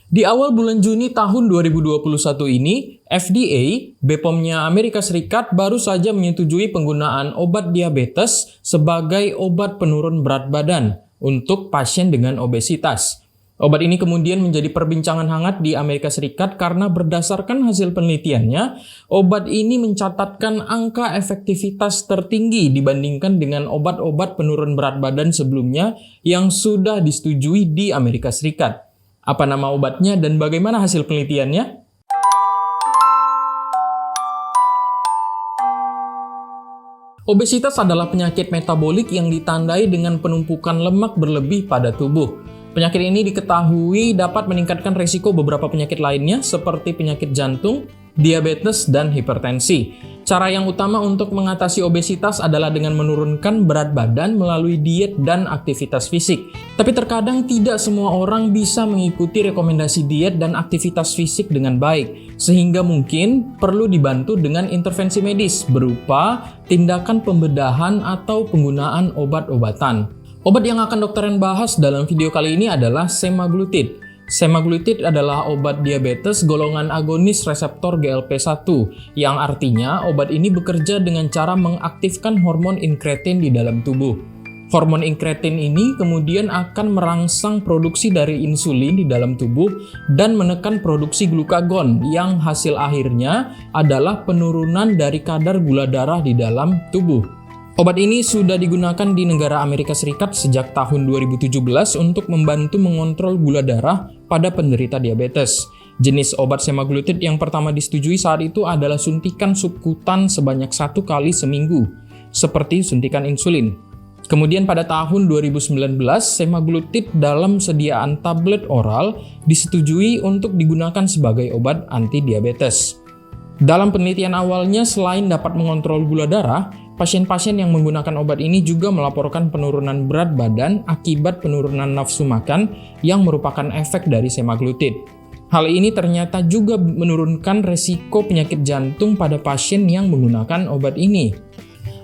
Di awal bulan Juni tahun 2021 ini, FDA, BPOM-nya Amerika Serikat baru saja menyetujui penggunaan obat diabetes sebagai obat penurun berat badan untuk pasien dengan obesitas. Obat ini kemudian menjadi perbincangan hangat di Amerika Serikat karena berdasarkan hasil penelitiannya, obat ini mencatatkan angka efektivitas tertinggi dibandingkan dengan obat-obat penurun berat badan sebelumnya yang sudah disetujui di Amerika Serikat. Apa nama obatnya dan bagaimana hasil penelitiannya? Obesitas adalah penyakit metabolik yang ditandai dengan penumpukan lemak berlebih pada tubuh. Penyakit ini diketahui dapat meningkatkan risiko beberapa penyakit lainnya seperti penyakit jantung, diabetes, dan hipertensi. Cara yang utama untuk mengatasi obesitas adalah dengan menurunkan berat badan melalui diet dan aktivitas fisik. Tapi terkadang tidak semua orang bisa mengikuti rekomendasi diet dan aktivitas fisik dengan baik, sehingga mungkin perlu dibantu dengan intervensi medis berupa tindakan pembedahan atau penggunaan obat-obatan. Obat yang akan Dr. Ren bahas dalam video kali ini adalah semaglutid. Semaglutid adalah obat diabetes golongan agonis reseptor GLP-1, yang artinya obat ini bekerja dengan cara mengaktifkan hormon inkretin di dalam tubuh. Hormon inkretin ini kemudian akan merangsang produksi dari insulin di dalam tubuh dan menekan produksi glukagon, yang hasil akhirnya adalah penurunan dari kadar gula darah di dalam tubuh. Obat ini sudah digunakan di negara Amerika Serikat sejak tahun 2017 untuk membantu mengontrol gula darah pada penderita diabetes. Jenis obat semaglutid yang pertama disetujui saat itu adalah suntikan subkutan sebanyak 1 kali seminggu, seperti suntikan insulin. Kemudian pada tahun 2019, semaglutid dalam sediaan tablet oral disetujui untuk digunakan sebagai obat anti-diabetes. Dalam penelitian awalnya, selain dapat mengontrol gula darah, pasien-pasien yang menggunakan obat ini juga melaporkan penurunan berat badan akibat penurunan nafsu makan yang merupakan efek dari semaglutid. Hal ini ternyata juga menurunkan resiko penyakit jantung pada pasien yang menggunakan obat ini.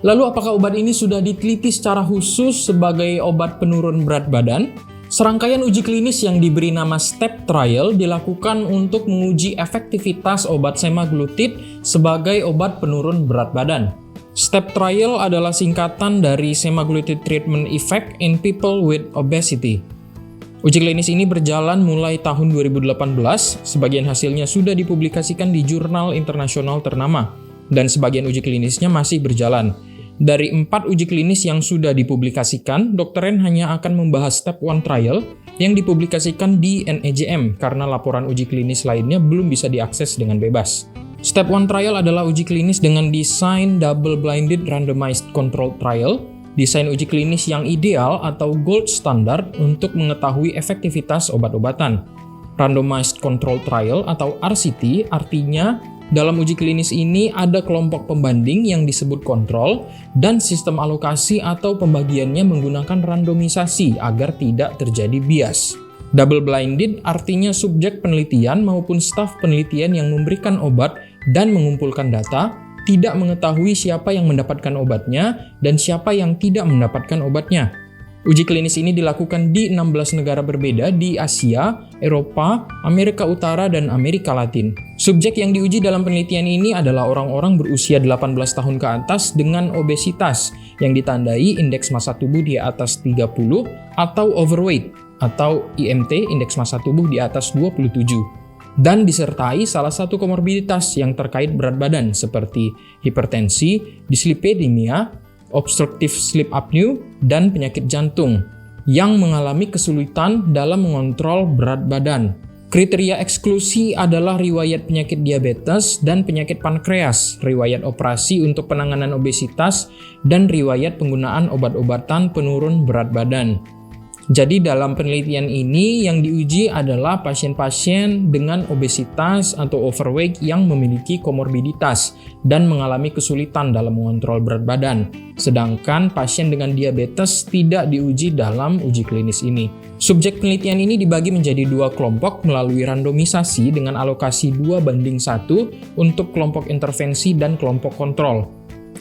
Lalu apakah obat ini sudah diteliti secara khusus sebagai obat penurun berat badan? Serangkaian uji klinis yang diberi nama STEP trial dilakukan untuk menguji efektivitas obat semaglutid sebagai obat penurun berat badan. STEP trial adalah singkatan dari Semaglutid Treatment Effect in People with Obesity. Uji klinis ini berjalan mulai tahun 2018, sebagian hasilnya sudah dipublikasikan di jurnal internasional ternama, dan sebagian uji klinisnya masih berjalan. Dari 4 uji klinis yang sudah dipublikasikan, Dr. Ren hanya akan membahas Step 1 trial yang dipublikasikan di NEJM karena laporan uji klinis lainnya belum bisa diakses dengan bebas. Step 1 trial adalah uji klinis dengan desain double-blinded randomized controlled trial, desain uji klinis yang ideal atau gold standard untuk mengetahui efektivitas obat-obatan. Randomized controlled trial atau RCT artinya dalam uji klinis ini ada kelompok pembanding yang disebut kontrol dan sistem alokasi atau pembagiannya menggunakan randomisasi agar tidak terjadi bias. Double-blinded artinya subjek penelitian maupun staf penelitian yang memberikan obat dan mengumpulkan data tidak mengetahui siapa yang mendapatkan obatnya dan siapa yang tidak mendapatkan obatnya. Uji klinis ini dilakukan di 16 negara berbeda di Asia, Eropa, Amerika Utara, dan Amerika Latin. Subjek yang diuji dalam penelitian ini adalah orang-orang berusia 18 tahun ke atas dengan obesitas yang ditandai indeks massa tubuh di atas 30 atau overweight atau IMT indeks massa tubuh di atas 27 dan disertai salah satu komorbiditas yang terkait berat badan seperti hipertensi, dislipidemia, obstructive sleep apnea, dan penyakit jantung yang mengalami kesulitan dalam mengontrol berat badan. Kriteria eksklusi adalah riwayat penyakit diabetes dan penyakit pankreas, riwayat operasi untuk penanganan obesitas, dan riwayat penggunaan obat-obatan penurun berat badan. Jadi dalam penelitian ini yang diuji adalah pasien-pasien dengan obesitas atau overweight yang memiliki komorbiditas dan mengalami kesulitan dalam mengontrol berat badan. Sedangkan pasien dengan diabetes tidak diuji dalam uji klinis ini. Subjek penelitian ini dibagi menjadi 2 kelompok melalui randomisasi dengan alokasi 2:1 untuk kelompok intervensi dan kelompok kontrol.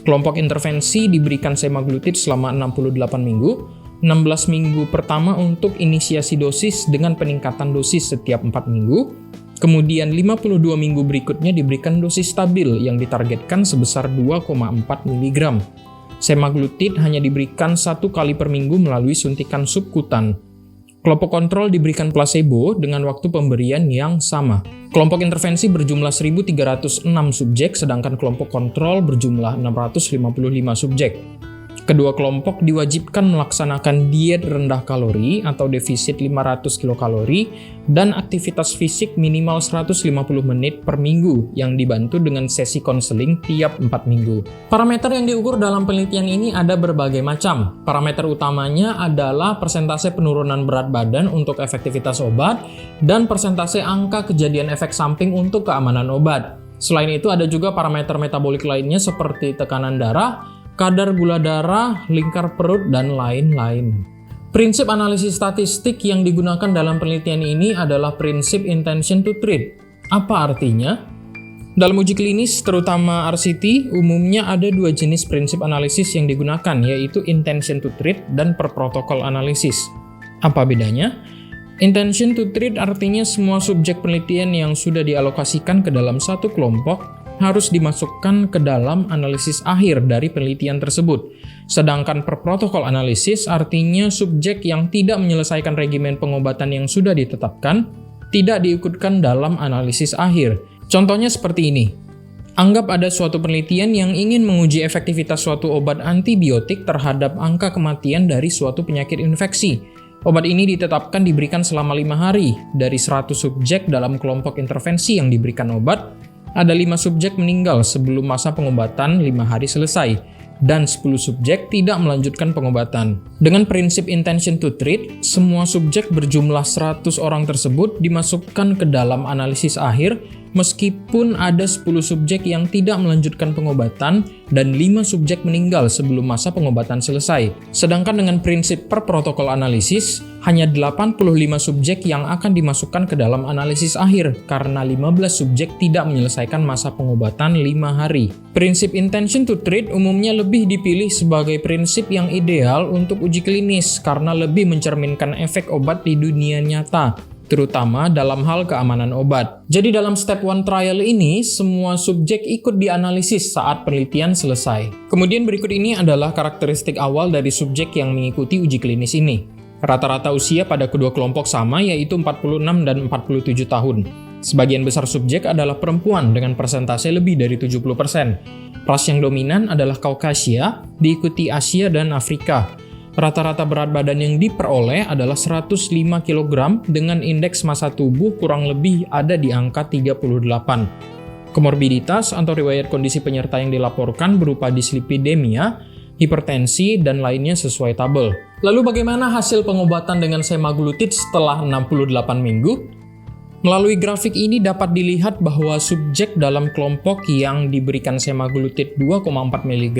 Kelompok intervensi diberikan semaglutid selama 68 minggu, 16 minggu pertama untuk inisiasi dosis dengan peningkatan dosis setiap 4 minggu. Kemudian 52 minggu berikutnya diberikan dosis stabil yang ditargetkan sebesar 2,4 mg. Semaglutid hanya diberikan 1 kali per minggu melalui suntikan subkutan. Kelompok kontrol diberikan placebo dengan waktu pemberian yang sama. Kelompok intervensi berjumlah 1.306 subjek, sedangkan kelompok kontrol berjumlah 655 subjek. Kedua kelompok diwajibkan melaksanakan diet rendah kalori atau defisit 500 kilokalori dan aktivitas fisik minimal 150 menit per minggu yang dibantu dengan sesi konseling tiap 4 minggu. Parameter yang diukur dalam penelitian ini ada berbagai macam. Parameter utamanya adalah persentase penurunan berat badan untuk efektivitas obat dan persentase angka kejadian efek samping untuk keamanan obat. Selain itu ada juga parameter metabolik lainnya seperti tekanan darah, kadar gula darah, lingkar perut, dan lain-lain. Prinsip analisis statistik yang digunakan dalam penelitian ini adalah prinsip intention to treat. Apa artinya? Dalam uji klinis, terutama RCT, umumnya ada dua jenis prinsip analisis yang digunakan, yaitu intention to treat dan per protokol analisis. Apa bedanya? Intention to treat artinya semua subjek penelitian yang sudah dialokasikan ke dalam satu kelompok harus dimasukkan ke dalam analisis akhir dari penelitian tersebut. Sedangkan per protokol analisis artinya subjek yang tidak menyelesaikan regimen pengobatan yang sudah ditetapkan tidak diikutkan dalam analisis akhir. Contohnya seperti ini. Anggap ada suatu penelitian yang ingin menguji efektivitas suatu obat antibiotik terhadap angka kematian dari suatu penyakit infeksi. Obat ini ditetapkan diberikan selama 5 hari. Dari 100 subjek dalam kelompok intervensi yang diberikan obat, ada 5 subjek meninggal sebelum masa pengobatan 5 hari selesai, dan 10 subjek tidak melanjutkan pengobatan. Dengan prinsip intention to treat, semua subjek berjumlah 100 orang tersebut dimasukkan ke dalam analisis akhir, meskipun ada 10 subjek yang tidak melanjutkan pengobatan dan 5 subjek meninggal sebelum masa pengobatan selesai. Sedangkan dengan prinsip per protokol analisis, hanya 85 subjek yang akan dimasukkan ke dalam analisis akhir karena 15 subjek tidak menyelesaikan masa pengobatan 5 hari. Prinsip intention to treat umumnya lebih dipilih sebagai prinsip yang ideal untuk uji klinis karena lebih mencerminkan efek obat di dunia nyata, terutama dalam hal keamanan obat. Jadi dalam step 1 trial ini, semua subjek ikut dianalisis saat penelitian selesai. Kemudian berikut ini adalah karakteristik awal dari subjek yang mengikuti uji klinis ini. Rata-rata usia pada kedua kelompok sama, yaitu 46 dan 47 tahun. Sebagian besar subjek adalah perempuan dengan persentase lebih dari 70%. Ras yang dominan adalah Kaukasia, diikuti Asia dan Afrika. Rata-rata berat badan yang diperoleh adalah 105 kg dengan indeks massa tubuh kurang lebih ada di angka 38. Komorbiditas atau riwayat kondisi penyerta yang dilaporkan berupa dislipidemia, hipertensi, dan lainnya sesuai tabel. Lalu bagaimana hasil pengobatan dengan semaglutid setelah 68 minggu? Melalui grafik ini dapat dilihat bahwa subjek dalam kelompok yang diberikan semaglutid 2,4 mg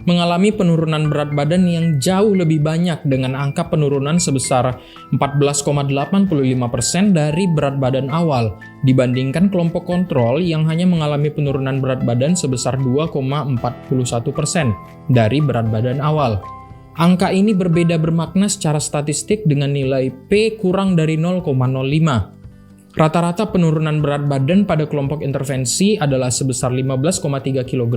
mengalami penurunan berat badan yang jauh lebih banyak dengan angka penurunan sebesar 14,85% dari berat badan awal dibandingkan kelompok kontrol yang hanya mengalami penurunan berat badan sebesar 2,41% dari berat badan awal. Angka ini berbeda bermakna secara statistik dengan nilai P kurang dari 0,05. Rata-rata penurunan berat badan pada kelompok intervensi adalah sebesar 15,3 kg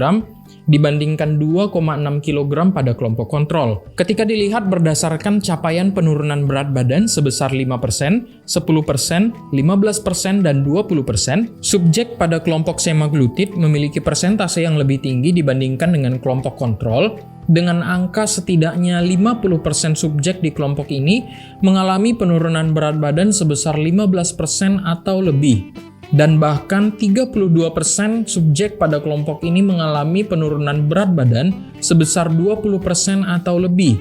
dibandingkan 2,6 kg pada kelompok kontrol. Ketika dilihat berdasarkan capaian penurunan berat badan sebesar 5%, 10%, 15%, dan 20%, subjek pada kelompok semaglutid memiliki persentase yang lebih tinggi dibandingkan dengan kelompok kontrol, dengan angka setidaknya 50% subjek di kelompok ini mengalami penurunan berat badan sebesar 15% atau lebih. Dan bahkan 32% subjek pada kelompok ini mengalami penurunan berat badan sebesar 20% atau lebih.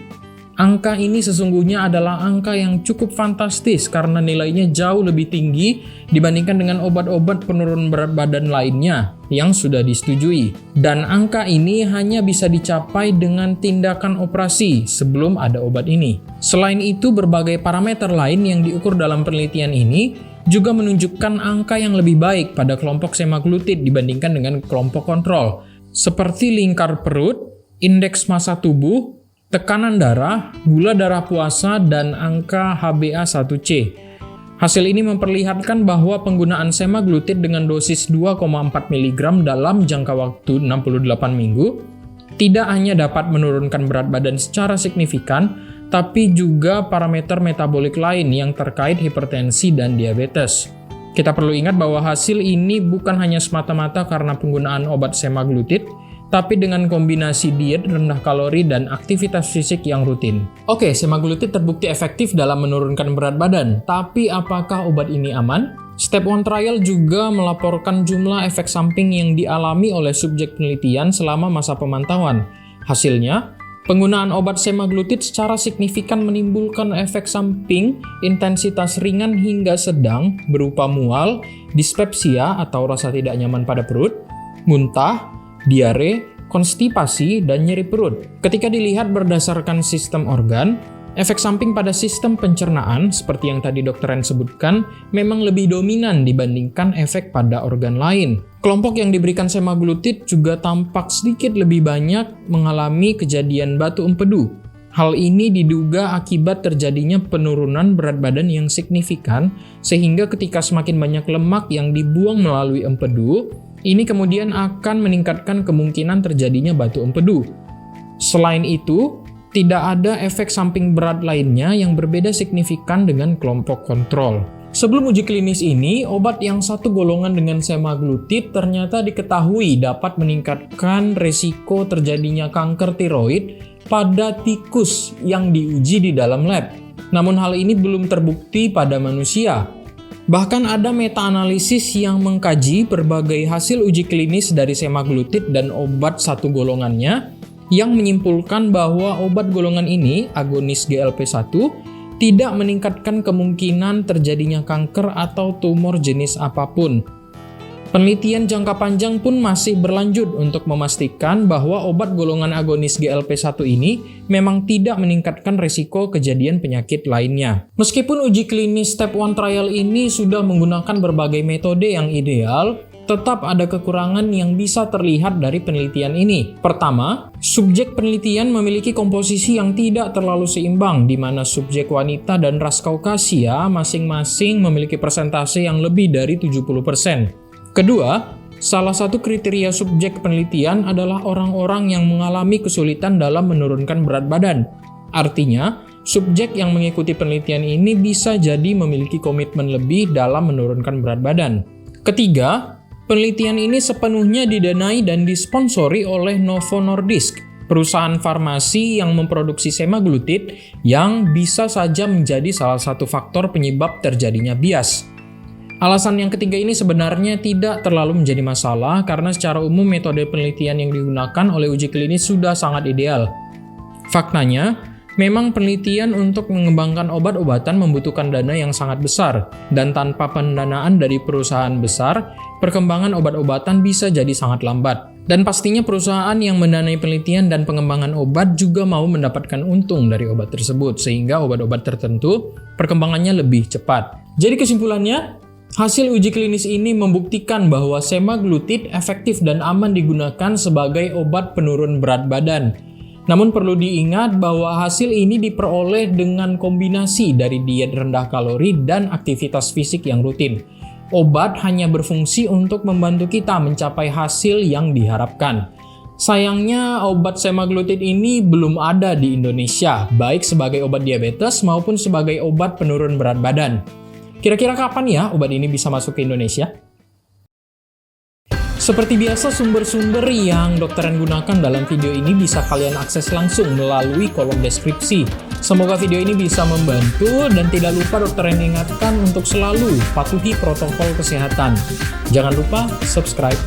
Angka ini sesungguhnya adalah angka yang cukup fantastis karena nilainya jauh lebih tinggi dibandingkan dengan obat-obat penurun berat badan lainnya yang sudah disetujui. Dan angka ini hanya bisa dicapai dengan tindakan operasi sebelum ada obat ini. Selain itu, berbagai parameter lain yang diukur dalam penelitian ini juga menunjukkan angka yang lebih baik pada kelompok semaglutid dibandingkan dengan kelompok kontrol, seperti lingkar perut, indeks massa tubuh, tekanan darah, gula darah puasa, dan angka HbA1c. Hasil ini memperlihatkan bahwa penggunaan semaglutid dengan dosis 2,4 mg dalam jangka waktu 68 minggu tidak hanya dapat menurunkan berat badan secara signifikan, tapi juga parameter metabolik lain yang terkait hipertensi dan diabetes. Kita perlu ingat bahwa hasil ini bukan hanya semata-mata karena penggunaan obat semaglutid, tapi dengan kombinasi diet rendah kalori dan aktivitas fisik yang rutin. Oke, semaglutid terbukti efektif dalam menurunkan berat badan, tapi apakah obat ini aman? Step 1 trial juga melaporkan jumlah efek samping yang dialami oleh subjek penelitian selama masa pemantauan. Hasilnya, penggunaan obat semaglutid secara signifikan menimbulkan efek samping intensitas ringan hingga sedang berupa mual, dispepsia atau rasa tidak nyaman pada perut, muntah, diare, konstipasi, dan nyeri perut. Ketika dilihat berdasarkan sistem organ, efek samping pada sistem pencernaan, seperti yang tadi Dr. Ren sebutkan, memang lebih dominan dibandingkan efek pada organ lain. Kelompok yang diberikan semaglutid juga tampak sedikit lebih banyak mengalami kejadian batu empedu. Hal ini diduga akibat terjadinya penurunan berat badan yang signifikan, sehingga ketika semakin banyak lemak yang dibuang melalui empedu, ini kemudian akan meningkatkan kemungkinan terjadinya batu empedu. Selain itu, tidak ada efek samping berat lainnya yang berbeda signifikan dengan kelompok kontrol. Sebelum uji klinis ini, obat yang satu golongan dengan semaglutid ternyata diketahui dapat meningkatkan resiko terjadinya kanker tiroid pada tikus yang diuji di dalam lab. Namun hal ini belum terbukti pada manusia. Bahkan ada meta-analisis yang mengkaji berbagai hasil uji klinis dari semaglutid dan obat satu golongannya yang menyimpulkan bahwa obat golongan ini, agonis GLP-1, tidak meningkatkan kemungkinan terjadinya kanker atau tumor jenis apapun. Penelitian jangka panjang pun masih berlanjut untuk memastikan bahwa obat golongan agonis GLP-1 ini memang tidak meningkatkan risiko kejadian penyakit lainnya. Meskipun uji klinis step 1 trial ini sudah menggunakan berbagai metode yang ideal, tetap ada kekurangan yang bisa terlihat dari penelitian ini. Pertama, subjek penelitian memiliki komposisi yang tidak terlalu seimbang, di mana subjek wanita dan ras Kaukasia masing-masing memiliki persentase yang lebih dari 70%. Kedua, salah satu kriteria subjek penelitian adalah orang-orang yang mengalami kesulitan dalam menurunkan berat badan. Artinya, subjek yang mengikuti penelitian ini bisa jadi memiliki komitmen lebih dalam menurunkan berat badan. Ketiga, penelitian ini sepenuhnya didanai dan disponsori oleh Novo Nordisk, perusahaan farmasi yang memproduksi semaglutid yang bisa saja menjadi salah satu faktor penyebab terjadinya bias. Alasan yang ketiga ini sebenarnya tidak terlalu menjadi masalah karena secara umum metode penelitian yang digunakan oleh uji klinis sudah sangat ideal. Faktanya, memang penelitian untuk mengembangkan obat-obatan membutuhkan dana yang sangat besar, dan tanpa pendanaan dari perusahaan besar, perkembangan obat-obatan bisa jadi sangat lambat. Dan pastinya perusahaan yang mendanai penelitian dan pengembangan obat juga mau mendapatkan untung dari obat tersebut, sehingga obat-obat tertentu perkembangannya lebih cepat. Jadi kesimpulannya, hasil uji klinis ini membuktikan bahwa semaglutid efektif dan aman digunakan sebagai obat penurun berat badan. Namun perlu diingat bahwa hasil ini diperoleh dengan kombinasi dari diet rendah kalori dan aktivitas fisik yang rutin. Obat hanya berfungsi untuk membantu kita mencapai hasil yang diharapkan. Sayangnya obat semaglutid ini belum ada di Indonesia, baik sebagai obat diabetes maupun sebagai obat penurun berat badan. Kira-kira kapan ya obat ini bisa masuk ke Indonesia? Seperti biasa, sumber-sumber yang Dr. Ren gunakan dalam video ini bisa kalian akses langsung melalui kolom deskripsi. Semoga video ini bisa membantu, dan tidak lupa Dr. Ren ingatkan untuk selalu patuhi protokol kesehatan. Jangan lupa subscribe.